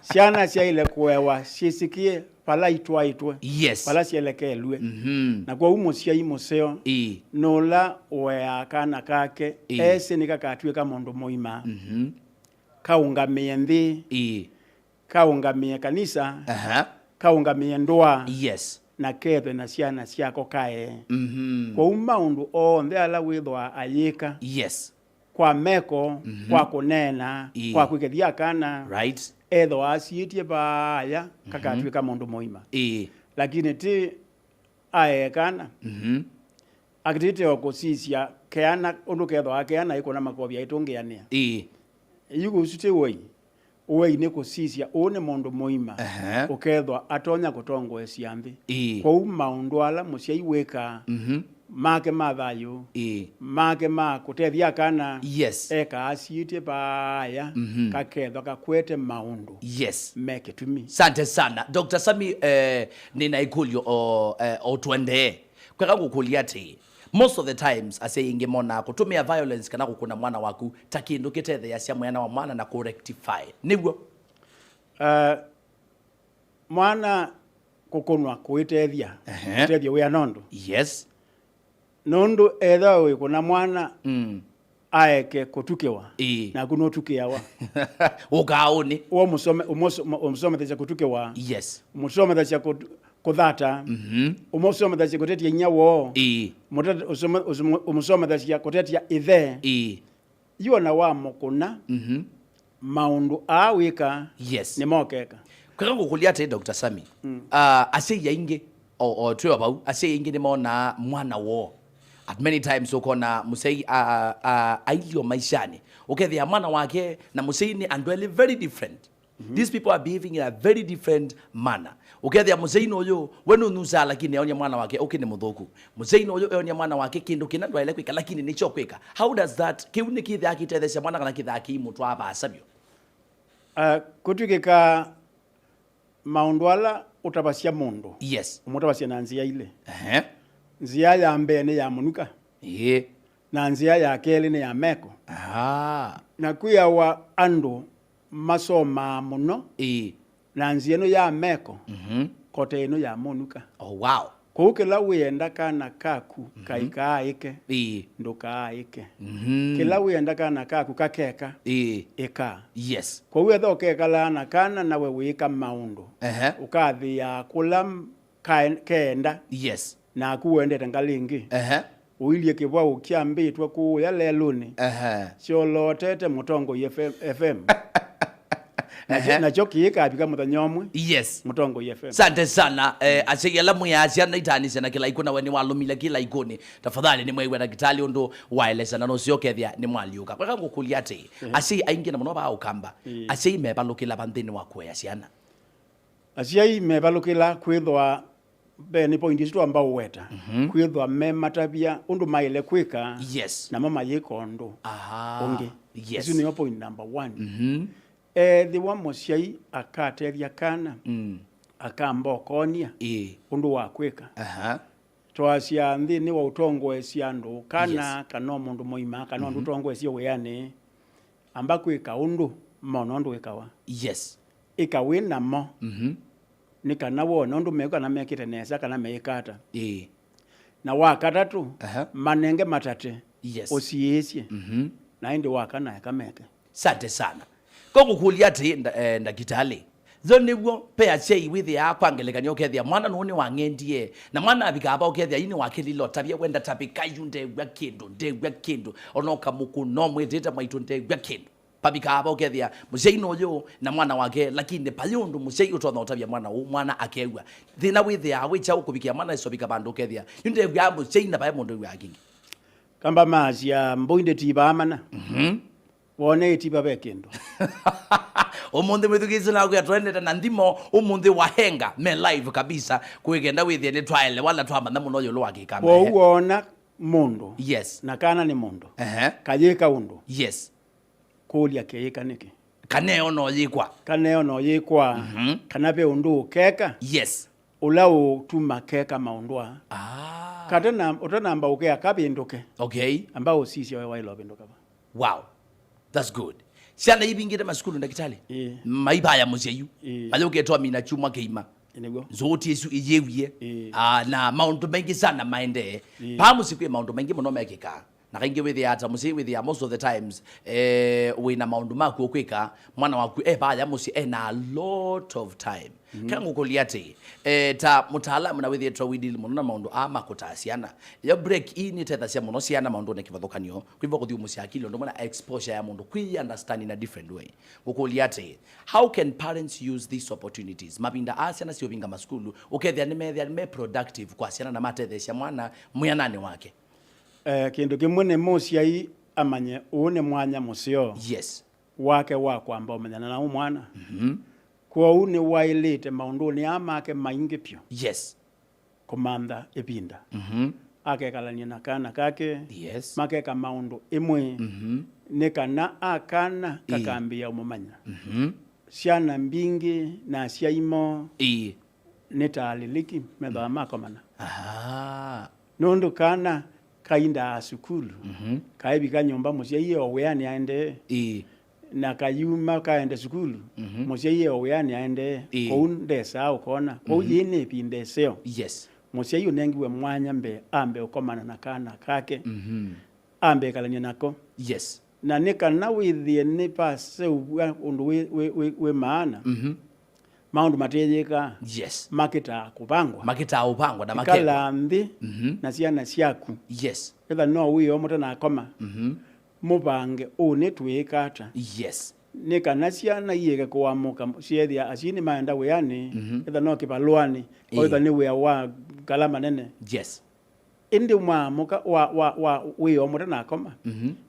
Siana cia ile kuewa cisikie pala itwe yes pala cielekelwe na kwa umucia imuseo nola wea kana kake ese nikakatwika mundu muima kaungamie nthi kaungamie kanisa kaungamie ndoa yes na kethe na ciana ciako kae kwa maundu onthe ala withwa ayika yes kwa meko kwa kunena kwa kwigethia kana right etho acietie baya kakatwika mundu muima lakini ti aekana akitite okusisia keana undu ketho akeana iko na makovia itungiania yugo sute woi ni kusisia une mundu muima ukethwa atonya kutongo ciambi kwa maundu ala mucia iweka make mathayo make ma kutethia kana yes eka acietie baya kakethwa kakwete maundu yes meke tumi. Sante sana Dr. Sami nina ikulyo o twende kwa gukulia ati most of the times asayinge mona kutumia violence kana kukuna mwana waku takindu kitethe ya cia mwana wa mwana na ku rectify niguo mwana kukunwa kuitethia kuitethia we anondo yes nondo etha we kuna mwana aeke kutukewa na kuno tukewa ugaoni o musome tha kutukewa yes musome tha kuthata umusome tha kutetia nyawo umusome tha kutetia ithe yona wa mukuna maundu awika yes ni mokeka kwa gukulia ati Dr. Sami ase yainge o twa bau ase yainge ni mona mwana wo at many times ukona musei ailio maishani ukethia mwana wake na musei ni andwele very different these people are behaving in a very different manner ukethia musei no yo wenu nusa lakini onya mwana wake ni muthuku musei no yo onya mwana wake kindu kina ndwele kwika lakini ni chokwika how does that kiuni kithi akitethesha mwana kana kithi akimutwa abasabyo kutukika maundu ala utabacia mundu yes umutabacia na nzia ile nzia ya mbene ya munuka na nzia ya keli ni ya meko na kuya wa andu masoma muno na nzia no ya meko kote ino ya munuka wow kukila wiyenda kana kaku kaikaike ndukaike kila wiyenda kana kaku kakeka ika yes kwa wiyenda okeka lana kana nawe wika maundu ukathia kula kenda yes na kuwendete ngalingi uilie kibwa ukiambitwa kuya leluni ciolotete mutongo FM na choki ikapika muthanyomwe yes mutongo FM. Sante sana asiyala muyacia na itanise na kila ikuna weni walumile kila ikuni tafadhali ni mwewe na kitali undu waeleza na nosio kethia ni mwaliuka kwa gukulia ati asi aingi na muno ba ukamba asi mebalukila bandini wakwe asiana asi mebalukila kwithwa beni pointi sto ambao weta kwithwa mematabia undu maile kwika yes na mama yikondo onge yes isu ni point number 1 the one mosiai akatethia kana akamba okonia undu wa kwika twacia nthi ni wa utongo cia ndu kana kana mundu muima kana undu utongo cia weani amba kwika undu mono ndu ikawa yes ikawina mo ni kana wona undu meka na mekite nesa kana meikata na wakatatu manenge matate yes osiesie na indi wakana yakameke. Sante sana kwa gukulia ati ndagitali zo niguo pea chei withi ya kwangelekania ukethia mwana nuni wangendie na mwana abikaba ukethia ini wakililo tabia wenda tabika yunde gwa kindu onoka muku no mweteta maitu ndegwa kindu pabikaba ukethia musei no yo na mwana wake lakini payundu musei utona utabia mwana akegwa thina withi ya wicha ukubikia mwana isobika bandu ukethia yunde gwa musei na bae mundu gwa kingi kamba mazia mboinde tiba amana wone itiba bekindu omunthi mwithukizi na kwa twendeta na ndimo omunthi wahenga me live kabisa kwigenda withie ni trial wala twamana muno yo lwakikamba wo uona mundu yes na kana ni mundu kayika undu yes kulia keyika niki kaneo no yikwa kana be undu keka yes ulau tuma keka maundwa katana utanamba ukea kabinduke okay ambao sisi wewe wailo binduka wow that's good ciana ibingire masukuru ndagitari maibaya muceyu ayo getwa mina chuma keima zote isu iyewie na maundu mengi sana maende pamusikwe maundu mengi muno mekika na kaingi withi ata musi withi most of the times wina maundu maku okwika mwana waku baya musi na a lot of time kangu kuliate ta mutaalamu na withi etwa widili muno na maundu amakutasiana ya break ini tetha cia muno ciana maundu ne kivathukanio kwivo kuthi musi akili ndo mona exposure ya mundu kwi understand in a different way gukuliate how can parents use these opportunities mabinda asiana cio vinga maskulu ukethia ni productive kwa ciana na matethecia mwana mwianani wake kindu kimwe ne muciai amanye une mwanya mucio wake wa kwamba umenyana na umwana kwa une wailite maundu ni amake maingi pyo komanda epinda akekalania na kana kake makeka maundu imwe nekana akana kakambia umumanya ciana mbingi na ciaimo netaliliki metha makomana nundu kana kainda sukulu kaibika nyumba muciai oweani aende na kayuma kaende sukulu muciai oweani aende kounde sao kona koyene pinde seo muciai unengiwe mwanya mbe ambe ukomana na kana kake ambe kalanya nako na nekana withie ne pase undu we maana maundu matejeka makita upangwa na maketa kala mbi na ciana ciaku etha no wiyo muta na koma mubange une twikata nekana ciana iyege kwamuka ciethia acini maenda weani etha no kibalwani etha ni we wa kalama nene indi muka wa wiyo muta na koma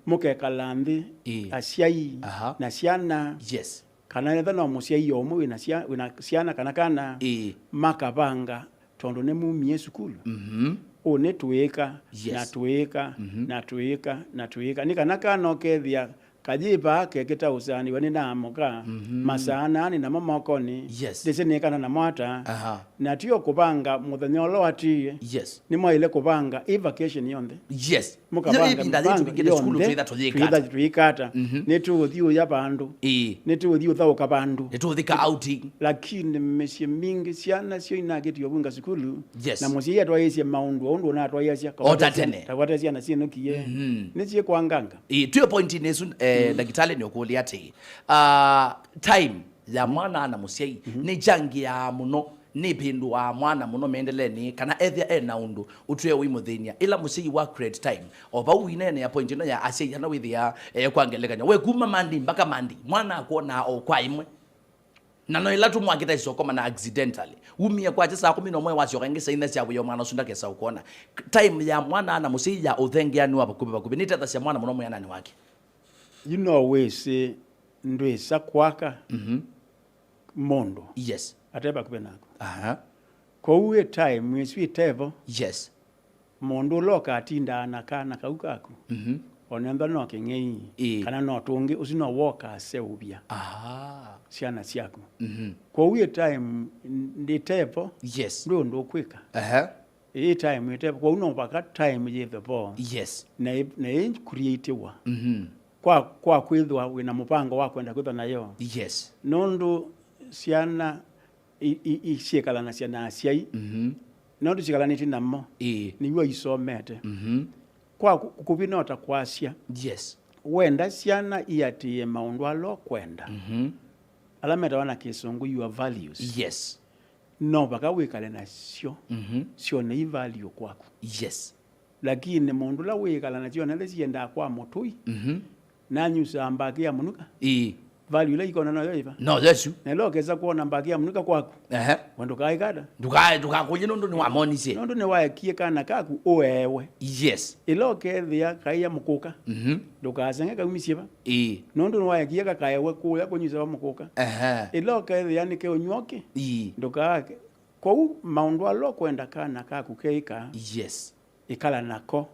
muke kalambi aciai na ciana kana etha no muciai omu wina ciana kana makabanga tondo ne mumie sukulu one twika na twika nikana kana okethia kajiba keketa usani wani na amuka masana ni na mamokoni dese nekana na mwata na tio kubanga muthanyolo ati ni mwaile kubanga vacation yonde mukabanga ndali tubigire skulu twikata netu thio ya bandu netu thio thauka bandu netu thika outing lakini mesie mingi ciana cio inagitio bunga skulu na mucie twayesie maundu undu na twayesia ota tene tawata ciana cienokie nicie kwanganga tuyo point nesu ndagitale ni okulia ati time ya mwana na muciai ni jangi ya muno ni pindu wa mwana muno mendeleni kana ethia na undu utwe wimuthenia ila muciai wa create time oba winene ya point no ya aciai na withia kwangelekanya we kuma mandi mpaka mandi mwana akuona o kwa imwe na no ila tu mwakita isokoma na accidentally umia kwa saa 11 wacio kangisa ina cia buyo mwana sunda kesa ukona time ya mwana na muciai ya uthengia ni wabakubi ni tetha cia mwana muno mwianani wake you know we say ndwesa kwaka mondo ateba kubenako ko uwe time mweswi tevo mondo loka atinda na kana kaukako onenda no kengei kana no tungi usino woka seubia ciana ciaku ko uwe time ndi tevo ndo kwika time itevo ko uno baka time ye the ball na create wa kwa kwithwa wina mupango wa kwenda kwitha nayo nondu ciana iciekala na ciana aciai nondu cikalaniti namo niwa isomete kwa kubinota kwacia wenda ciana iatie maundu alo kwenda alameta wana kisungu your values no baka wikale na cio ne value kwaku lakini mundu la wikala na cio na cienda kwa mutui nanyusa mbakia munuka value la ikona nayo iva no yesu nelokeza kuona mbakia munuka kwaku wendo kaikada dukakunye nondu ni wamonise nondu ne waekie kana kaku oewe ilokethia kaiya mukuka dukasenga kaumisiba nondu ne waekie kakaewe kuya kunyusa wa mukuka ilokethia ni ke onyoke dukake kwa maundu alo kwenda kana kaku keika ikala nako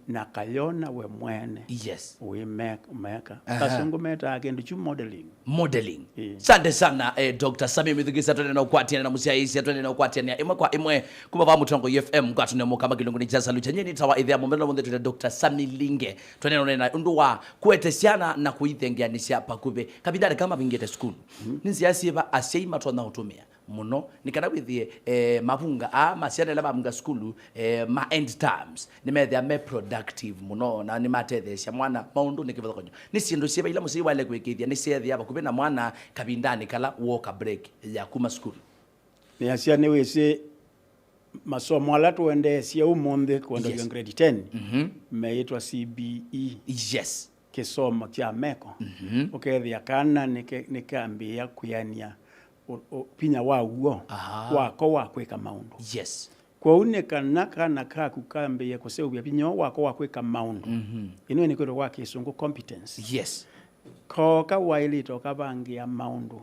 na kayona we mwene yes umeka kasungu meta agendu chu modeling sante sana Dr. Sami Mithugisa twende na ukwatiana na musiaisi twende na ukwatiana imwe kwa imwe kuma ba mutongo FM kwatu ne mukama kilungu ni jaza lucha nyeni tawa idhia momelo monde twende Dr. Sami Linge twende na undu wa kuetesiana na kuithengianisha pakube kabidare kama bingete school ninsiasi ba aseima twana utumia muno nikana withie mavunga masiana la mavunga school ma end terms nimethia me productive muno na nimatethesha mwana maundu nikivotha konyo ni sindu cieba ila musi wale kwikithia ni ciethia bakubi na mwana kabindani kala walk break ya kuma school ni asia ni wese masomo ala tuendecia umunthe kwenda grade 10 meitwa CBE yes kisomo kya meko ukethia kana nikambia kuyania pinya wauo wako wakwika maundu yes kwa unekana kana kakukambe kuseubya pinya wako wakwika maundu ino ni kwiro kwa kisungu competence yes koka wailito kabangia maundu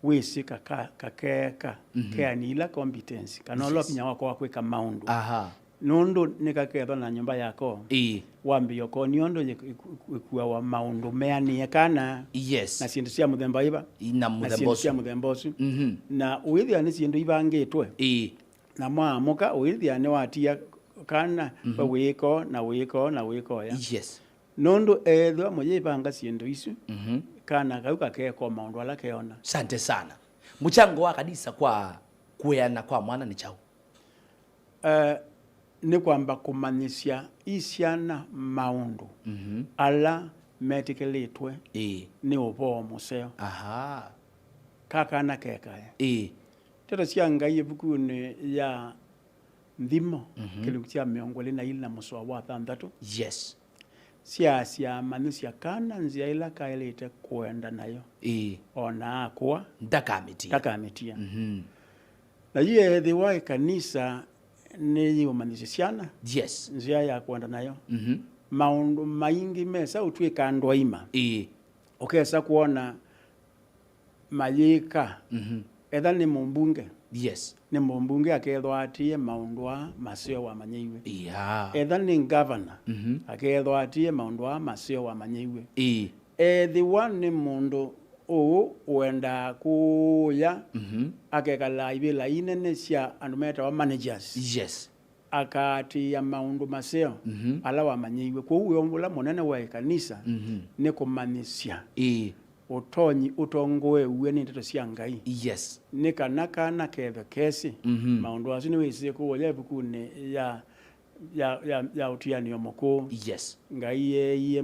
wisika kakeka keanila competence kanolo pinya wako wakwika maundu nundu nikaketho na nyumba yako wambio ko niondo kuwa wa maundu meanie kana yes na sindu cia muthemba iba na muthemba cia muthemba ucio na uithia ni sindu ibangitwe na mwamuka uithia ni watia kana wiko na wiko na wiko ya yes nundu ethwa muyibanga sindu icio kana gauka keko maundu ala keona sante sana mchango wa kanisa kwa kueana kwa mwana ni chao ni kwamba kumanyisya isiana maundu ala medicalitwe ni ubo museo kakana kekaya tero cia ngai ebukuni ya ndimo kilungu cia miongo na ila muswa wa 6 yes cia manusya kana nzia ila kailete kuenda nayo ona akwa ndakamitia na yeye thiwa kanisa ni umanishana yes nzia ya kuenda nayo maundu maingi mesa utwika andwa ima ukesa kuona mayika etha ni mumbunge yes ni mumbunge akethwa atie maundu wa masio wa manyeiwe etha ni governor akethwa atie maundu wa masio wa manyeiwe the one ni mundu uenda kuya akekala ibila inene cia andumeta wa managers yes akati ya maundu maseo ala wa manyeiwe kwa uwe ombula monene wa kanisa ni kumanisya utonyi utongoe uwe ni ndeto cia ngai yes ni kana ketho kesi maundu acio ni wisi kuoya bukune ya utiani omoko yes ngai ye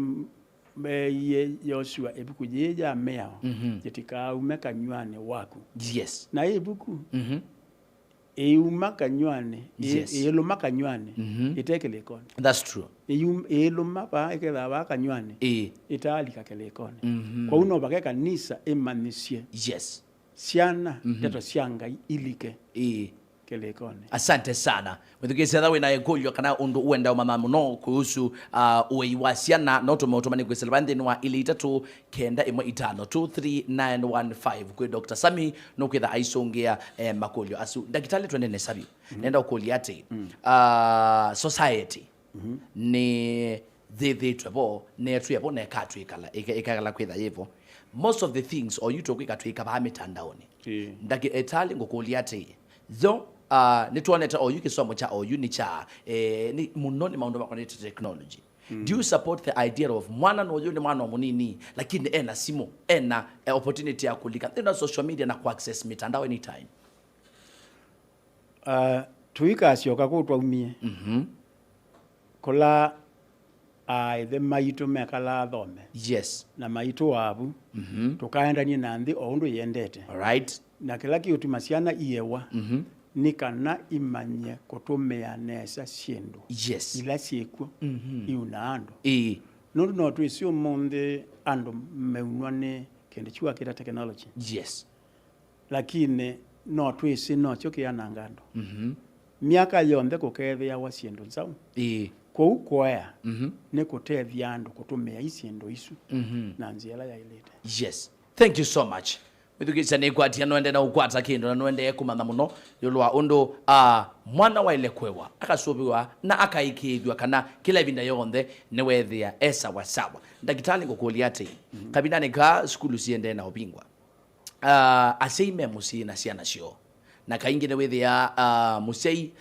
Yoshua ebuku yeja mea jetika umeka nywani waku yes na ebuku umaka nywani elumaka nywani itekele kone that's true eluma ba ekela baka nywani itali kakele kone kwa uno baka kanisa emanisye yes siana teto sianga ilike kelekone asante sana mwithukisa thawe na ekolyo kana undu uenda mama muno kuhusu uiwasiana no tumeotomani kwisela thini wa ile 395 kwa Dr. Sami no kwitha aisongea makolyo asu ndagitali twende ne sabi nenda ukolia ati society ni the twebo ne twebo ne katwikala ikakala kwitha yevo most of the things or you talk ikatwika ba mitandaoni ndagitali ngokolia ati zo nituoneta o yuki somo cha o unicha ni munoni maundu makonete technology do you support the idea of mwana no yule mwana munini lakini ena simu ena opportunity ya kulika tena social media na access mitandao anytime tuika sioka kutwa umie kola the maitu mekala thome yes na maitu wabu tukaenda ni nandi o undu yendete alright na kila kitu masiana iyewa nikana imanye kutumia nesa siendo yes ila siku iunando no twisi umunde ando meunwane kende chua kita technology yes lakini no twisi no choki yanangando miaka yonde kukethia wa siendo nzau kwa ukoya ne kutethia ando kutumia isiendo isu na nziela ya ilete yes thank you so much Mwithukisha ni kwatia nwende na ukwata kindu na nwende kumantha muno yulwa undu mwana wa ile kwewa akasubiwa na akaikithwa kana kila vinda yonthe ni wethia sawa sawa. Ndagitari ngukulia ati kabinani ka skulu ciende na ubingwa aseime musi na ciana cio na kaingi ni wethia musei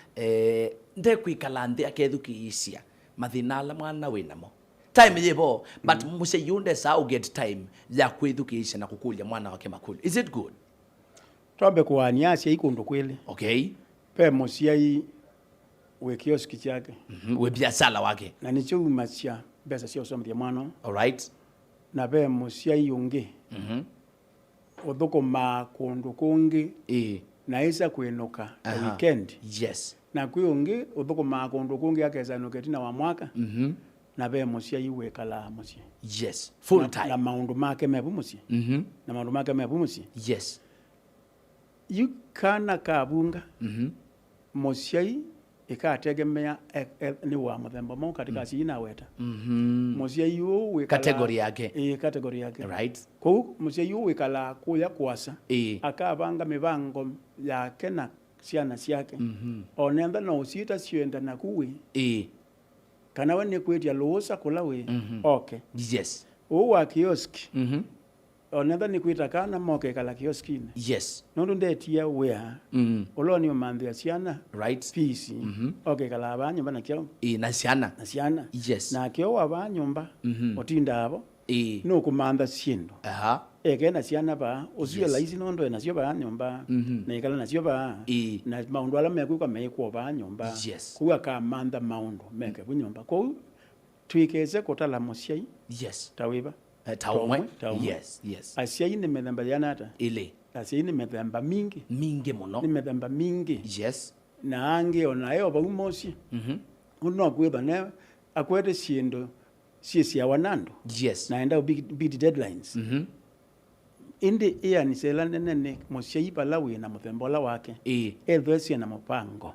ndekwikala nthi akethukisia mathinala mwana winamo time yebo but musei yunde sa get time ya kwithukisha na kukulia mwana wake makulu. Is it good? Twambe kuania cia ikundu kwili. Okay. Pe musiai we kioski chake. We biasala wake. Na ni chuma cia besa cia usomithia mwana. All right. Na pe musiai yungi. Uthukuma kundu kungi. Na isa kwinuka weekend. Yes. Na kuyungi uthukuma kundu kungi akeza nuketina wa mwaka. Na be musiai wekala musie. Yes. Full time. Na maundu make mebu musie. Na maundu make mebu musie. Yes. Kana kabunga musiai ikategemea ni wa muthemba mo katika ciina weta musiai yu wikala category yake category yake right. Ko musiai yu wikala kuya kwasa akabanga mibango yake na ciana ciake onenda no usita cienda na kuwi kana wani kwetia losa kula we okay yes wa kioski onenda ni kwita kana moke kala kioskini yes nondu ndetia wea oloni manthia ciana right peace okay kala abanyumba na kyo na ciana yes na kyo abanyumba otinda abo no kumantha ciendo ege na ciana ba ocio laisi nondo na cio ba nyumba na ikala na cio ba na maundu ala mekwa mekwa ba nyumba kuwa ka mantha maundu meke bunyumba ko twikeze kotala musiai yes tawiba taumwe yes asiai ni methemba yanata ile asiai ni methemba mingi muno ni methemba mingi yes na ange ona yo ba umosi uno kwetha ne akwete ciendo cia wanando yes naenda big deadlines indi ni sela nene musiai bala wina muthembola wake ethwesia na mupango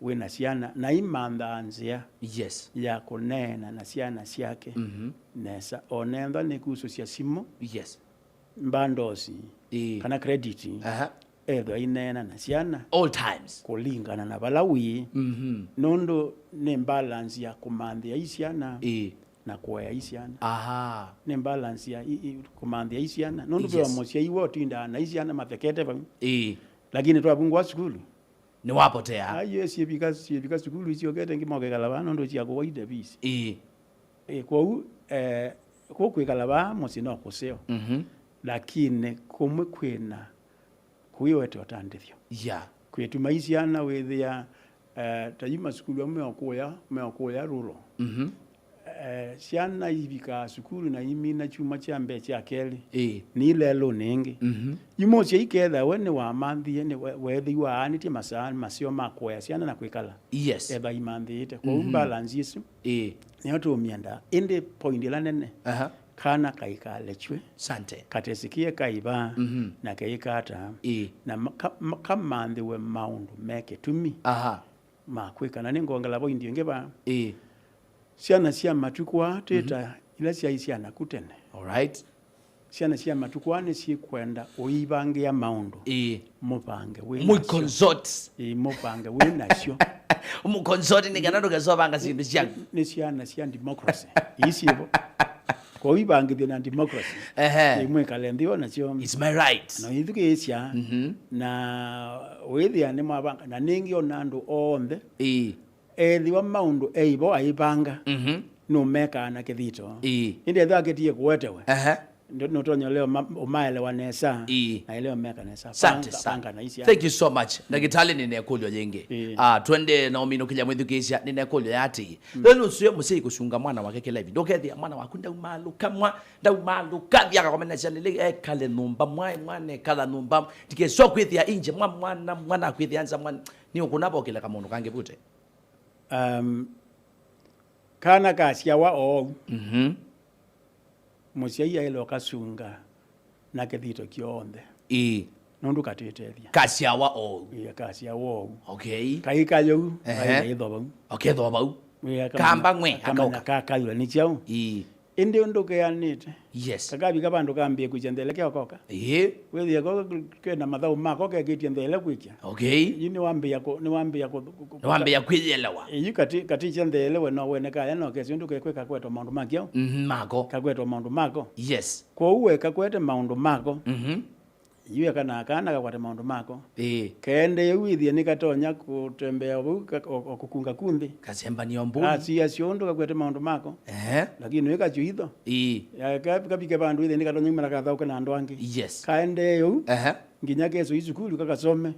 wina ciana na imantha nzia yes ya kunena na ciana ciake nesa onenda ni kuso cia simu yes mbandosi kana credit ethwa inena na ciana all times kulingana na balawi nondo ni balance ya kumanthia isiana na kuya isiana ni balance ya kumanthia isiana nondo bwa musiai wotinda na isiana mathekete ba lakini twabungwa skulu ni wapotea ayo siebika skulu icio kete ngimoke kala nondo cia kuwaida bisi kwa kwikala ba musino kuseo lakini kumwe kwina kuiwete otandithio kwituma isiana withia tayima skulu meokuya rulo ciana ibika skulu na imina chuma cha mbe cha keli ni lelo ningi imo cia iketha we ni wa manthie ni wethi wa aniti masani masio makoya ciana na kwikala yes eba imanthite kwa balance isu ni otu mienda indi point la nene kana kaikale chwe sante katesikie kaiba na kaikata na kamanthi we maundu meke tumi makwikana ni ngongala bo indio ngeba ciana cia matukwa teta ila cia ciana kutene all right ciana cia matukwa ni cikwenda uibangia maundu mupange we mu consort mupange we nacio mu consort ni ganado gazobanga sindu cia ni ciana cia democracy isibo kwa uibangi na democracy imwe kalendio nacio it's my right no ithukicia na withia ni mabanga na ningi onando onthe thiwa maundu eibo aibanga no meka na kithito inde thaketie kuwetewe no tonyo leo umaele wanesa na leo meka nesa panga na isia. Thank you so much ndagitali ninekulyo yenge twende na omino kilya mwithukisha ninekulyo yati lelo suye musei kusunga mwana wake kila hivi ndokethia mwana waku ndaumaluka bya komena chalile kale numba mwana kala numba tikeso kwithia inje mwana kwithia anza mwana ni ukunabo kila kamundu kange bute kana kasia wa musiai elo kasunga na kithito kionthe nondu katitethia kasia wa kasia wa okay kaikayo kaithoba okay thoba kamba ngwe akaka yule ni chao indi unduke yanite yes kagabi kabandu kambie kuchendele kyokoka wethi yako kwenda mathau mako kegitiendele kwikia okay yini wambia kwiyelewa yu kati chendele we no wene kaya no kesi unduke kweka kweto maundu makyo mako kakweto maundu mako yes kwa uwe kakwete maundu mako yu kana kakwate maundu mako kende yewithie nikatonya kutembea okukunga kundi kasemba ni ombuni asi aciondo kakwete maundu mako lakini weka chuitho kapike bandu ithe nikatonya imara kathauka na andu angi yes kaende yu nginya keso isukulu kakasome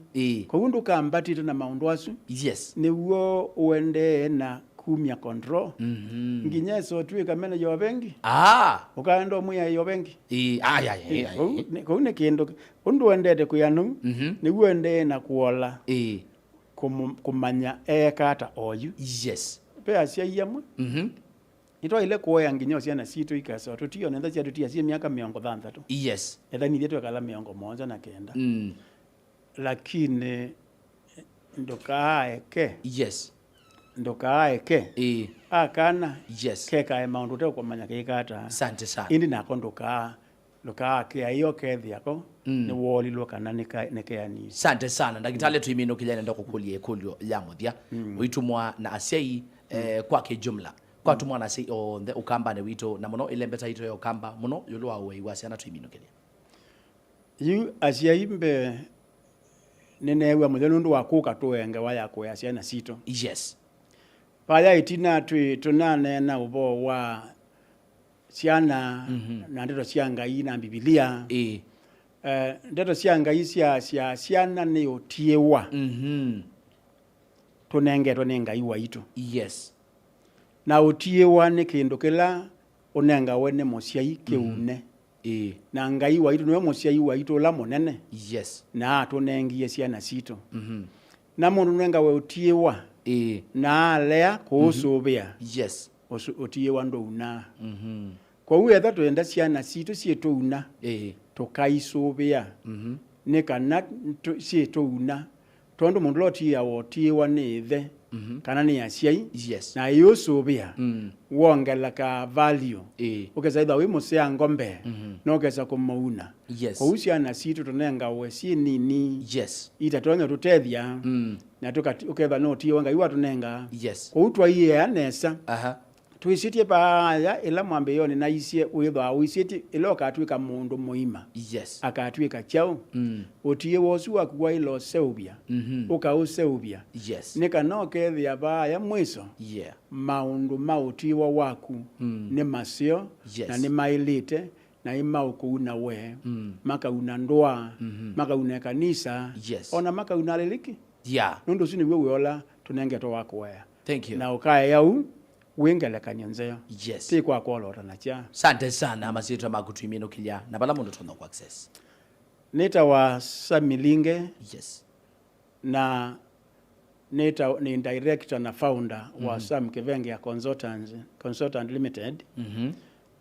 kwa undu kambatite na maundu asu yes niwo uende na kumia control nginya so tuika manager wa bengi ukaenda muya yo bengi ko ne kendo undu endete kuyanu ni uende na kuola kumanya ekata oyu yes pe asia yamwe ito ile kuoya nginya ciana citu ikaso tutio nenda cia tutia cia miaka 30 yes ethani yetu kala 109 lakini ndokaeke yes ndokaeke akana yes keka maundu te kumanya kekata asante sana indi nako ndoka ke ayo kethi yako ni woli lokana nekeani asante sana ndagitale tuimino kijana ndo kukulie kulio ya muthia uitumwa na asei kwake jumla kwa tumwa na asei on the ukamba ne wito na muno ile mbeta ito yo kamba muno yulu wawe wasiana tuimino kilia yu asiaimbe nenewa muthenu ndu wakuka tuenge waya kwa ciana cito yes paya itina tunane na ubo wa ciana na ndeto cia Ngai na Biblia ndeto cia Ngai cia ciana ni utiewa tunengetwo ni Ngai waitu yes na utiewa ni kindu kila unenga wene muciai kiune na Ngai waitu niwe muciai waitu la munene yes na tunengie ciana cito na mundu nenga we utiewa na alea kuusubia yes utiewa nduna kwa uwe tha tuenda ciana cito cietuna tukaisubia ni kana cietuna tondu mundu lotia wotiewa ni ithe kana ni aciai yes na yusubia wongela ka value ukeza itha wi musea ngombe no kesa kumauna yes kwa ciana cito tunenga we ci nini yes itatonya tutethia na uketha no tiewa Ngai watunenga yes kwa utwa iye anesa tuisitie paaya ila mwambe yoni na isie withwa uisitie ila akatwika mundu muima yes akatwika chao utie wosu akuwa ilo seubia ukauseubia yes nika no kethia paaya mwiso maundu mautiwa waku ni masio na ni mailite na imaukuuna we makauna ndoa makauna kanisa ona makauna leliki nundu sini wewe ola tunengeto wako wea thank you na ukaya yau wengelekanya nzeo yes ti kwa kolora na cha asante sana masito makutuimino kilia na bala mundu tona ku access neta wa Samilinge yes na neta ni director na founder wa Sam Kivenge ya Consultant Limited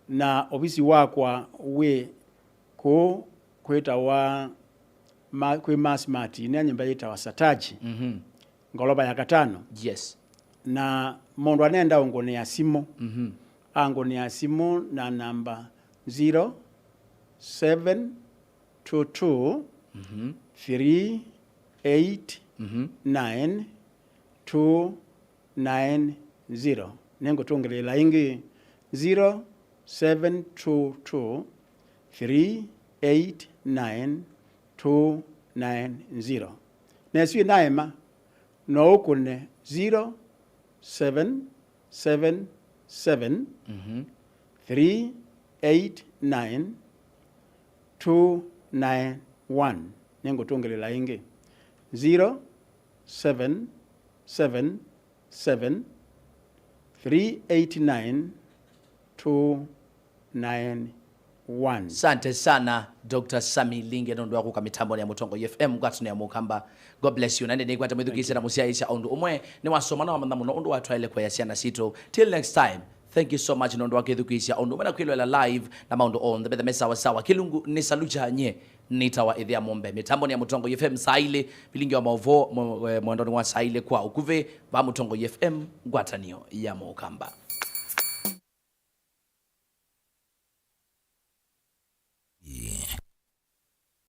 na ofisi wakwa we ko kweta wa kwe Mass ni nyumba yita wa Sataji ngoloba ya katano yes na mundu anenda ungone ya simu angone ya simu na namba 0722 389 290 nengo tungelela ingi 0722 389 290 neswi naema no ukune 0777 389 291 nengo tungelela ingi 0777 389 291. Asante sana Dr. Sami Linge ndo wako kamitambo ya Mutongo FM gwatu ya mukamba. God bless you. Nande nikwata mwithukisira musiaisha ondu umwe ni wasoma na wamanda muno ondu watwaile kwa yasiana sito. Till next time. Thank you so much nondo wakithukisha ondu mena kwilwela live na maundu on the mesa wasawa kilungu ni saluja nye nitawa ithia mombe mitambo ya Mutongo FM saile bilingi wa mauvo mwendoni wa saile kwa ukuve ba Mutongo FM gwatanio ya mukamba.